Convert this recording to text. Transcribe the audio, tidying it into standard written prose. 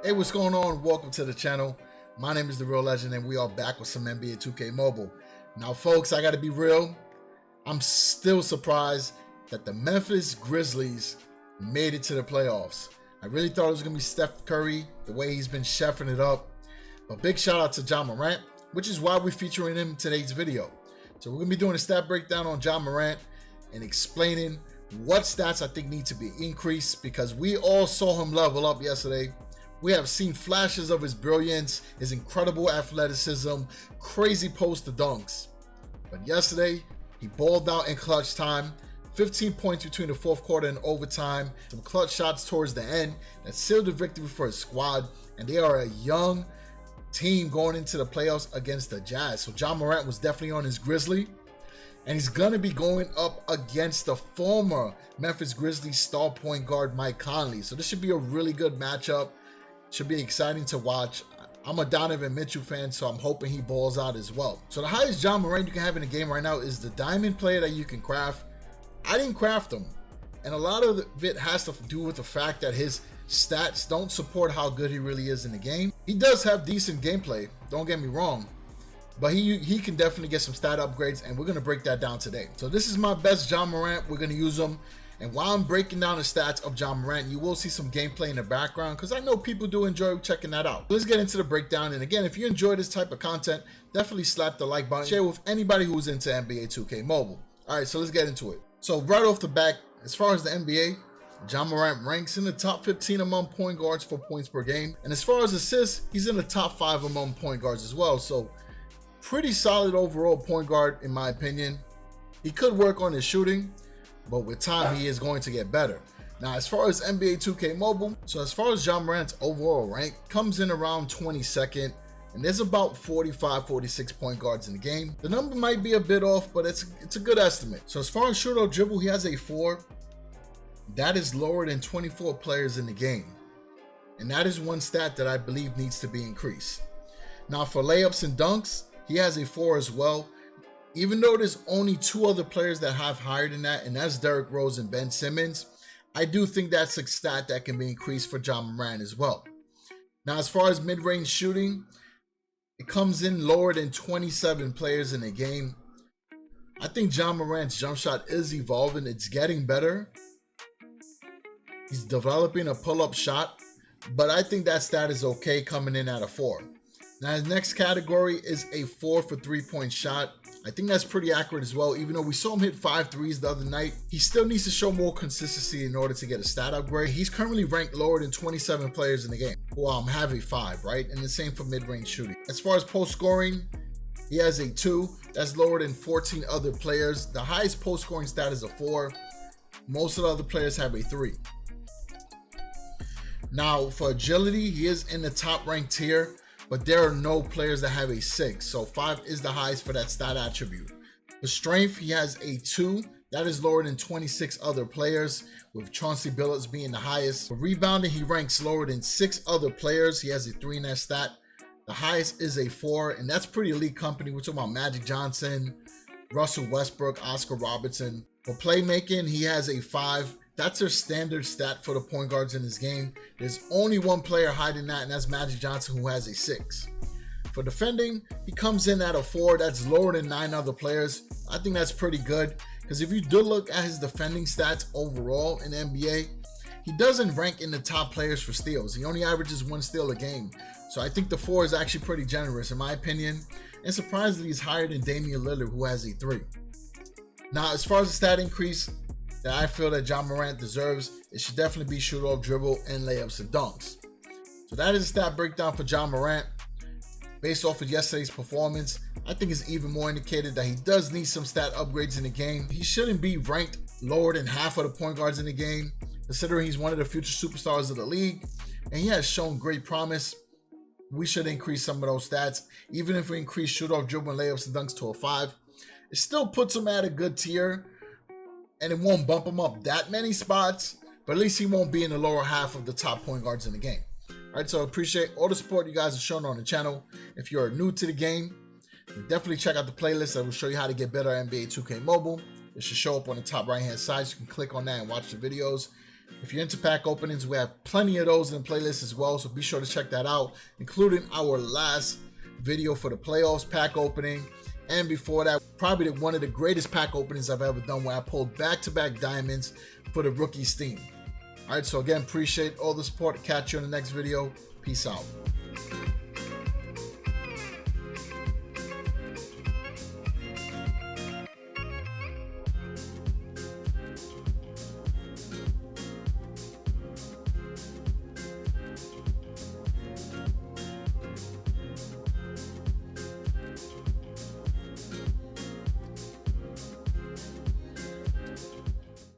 Hey, what's going on? Welcome to the channel. My name is The Real Legend and we are back with some NBA 2K Mobile. Now folks, I gotta be real. I'm still surprised that the Memphis Grizzlies made it to the playoffs. I really thought it was gonna be Steph Curry, the way he's been chefing it up. But big shout out to Ja Morant, which is why we're featuring him in today's video. So we're gonna be doing a stat breakdown on Ja Morant and explaining what stats I think need to be increased, because we all saw him level up yesterday. We have seen flashes of his brilliance, his incredible athleticism, crazy post dunks. But yesterday, he balled out in clutch time. 15 points between the fourth quarter and overtime. Some clutch shots towards the end that sealed the victory for his squad. And they are a young team going into the playoffs against the Jazz. So Ja Morant was definitely on his Grizzly. And he's going to be going up against the former Memphis Grizzlies star point guard Mike Conley. So this should be a really good matchup. Should be exciting to watch. I'm a Donovan Mitchell fan, so I'm hoping he balls out as well. So the highest Ja Morant you can have in the game right now is the diamond player that you can craft. I didn't craft him, and a lot of it has to do with the fact that his stats don't support how good he really is in the game. He does have decent gameplay, don't get me wrong, but he can definitely get some stat upgrades, and we're going to break that down today. So this is my best Ja Morant. We're going to use him. And while I'm breaking down the stats of Ja Morant, you will see some gameplay in the background because I know people do enjoy checking that out. Let's get into the breakdown. And again, if you enjoy this type of content, definitely slap the like button. Share with anybody who's into NBA 2K Mobile. All right, so let's get into it. So right off the bat, as far as the NBA, Ja Morant ranks in the top 15 among point guards for points per game. And as far as assists, he's in the top 5 among point guards as well. So pretty solid overall point guard in my opinion. He could work on his shooting, but with time, he is going to get better. Now, as far as NBA 2K Mobile, so as far as Ja Morant's overall rank, comes in around 22nd, and there's about 45, 46 point guards in the game. The number might be a bit off, but it's a good estimate. So as far as shootout dribble, he has a 4. That is lower than 24 players in the game. And that is one stat that I believe needs to be increased. Now, for layups and dunks, he has a 4 as well. Even though there's only 2 other players that have higher than that, and that's Derrick Rose and Ben Simmons, I do think that's a stat that can be increased for Ja Morant as well. Now, as far as mid-range shooting, it comes in lower than 27 players in the game. I think Ja Morant's jump shot is evolving. It's getting better. He's developing a pull-up shot, but I think that stat is okay coming in at a 4. Now, his next category is a 4 for 3-point shot. I think that's pretty accurate as well. Even though we saw him hit 5 threes the other night, he still needs to show more consistency in order to get a stat upgrade. He's currently ranked lower than 27 players in the game who have a 5, right? And the same for mid-range shooting. As far as post scoring, he has a 2. That's lower than 14 other players. The highest post scoring stat is a 4. Most of the other players have a 3. Now, for agility, he is in the top ranked tier, but there are no players that have a 6. So 5 is the highest for that stat attribute. For strength, he has a 2. That is lower than 26 other players, with Chauncey Billups being the highest. For rebounding, he ranks lower than 6 other players. He has a 3 in that stat. The highest is a 4, and that's pretty elite company. We're talking about Magic Johnson, Russell Westbrook, Oscar Robertson. For playmaking, he has a 5. That's their standard stat for the point guards in this game. There's only one player higher than that, and that's Magic Johnson, who has a 6. For defending, he comes in at a 4. That's lower than 9 other players. I think that's pretty good, because if you do look at his defending stats overall in the NBA, he doesn't rank in the top players for steals. He only averages 1 steal a game. So I think the 4 is actually pretty generous in my opinion. And surprisingly, he's higher than Damian Lillard, who has a 3. Now, as far as the stat increase that I feel that Ja Morant deserves, it should definitely be shoot off dribble and layups and dunks. So that is a stat breakdown for Ja Morant. Based off of yesterday's performance, I think it's even more indicated that he does need some stat upgrades in the game. He shouldn't be ranked lower than half of the point guards in the game, considering he's one of the future superstars of the league, and he has shown great promise. We should increase some of those stats. Even if we increase shoot off dribble and layups and dunks to a 5, it still puts him at a good tier, and it won't bump him up that many spots, but at least he won't be in the lower half of the top point guards in the game. All right, so I appreciate all the support you guys are showing on the channel. If you're new to the game, definitely check out the playlist that will show you how to get better at NBA 2K Mobile. It should show up on the top right hand side, so you can click on that and watch the videos. If you're into pack openings, we have plenty of those in the playlist as well, so be sure to check that out, including our last video for the playoffs pack opening. And before that, probably one of the greatest pack openings I've ever done, where I pulled back-to-back diamonds for the rookies theme. All right, so again, appreciate all the support. Catch you in the next video. Peace out.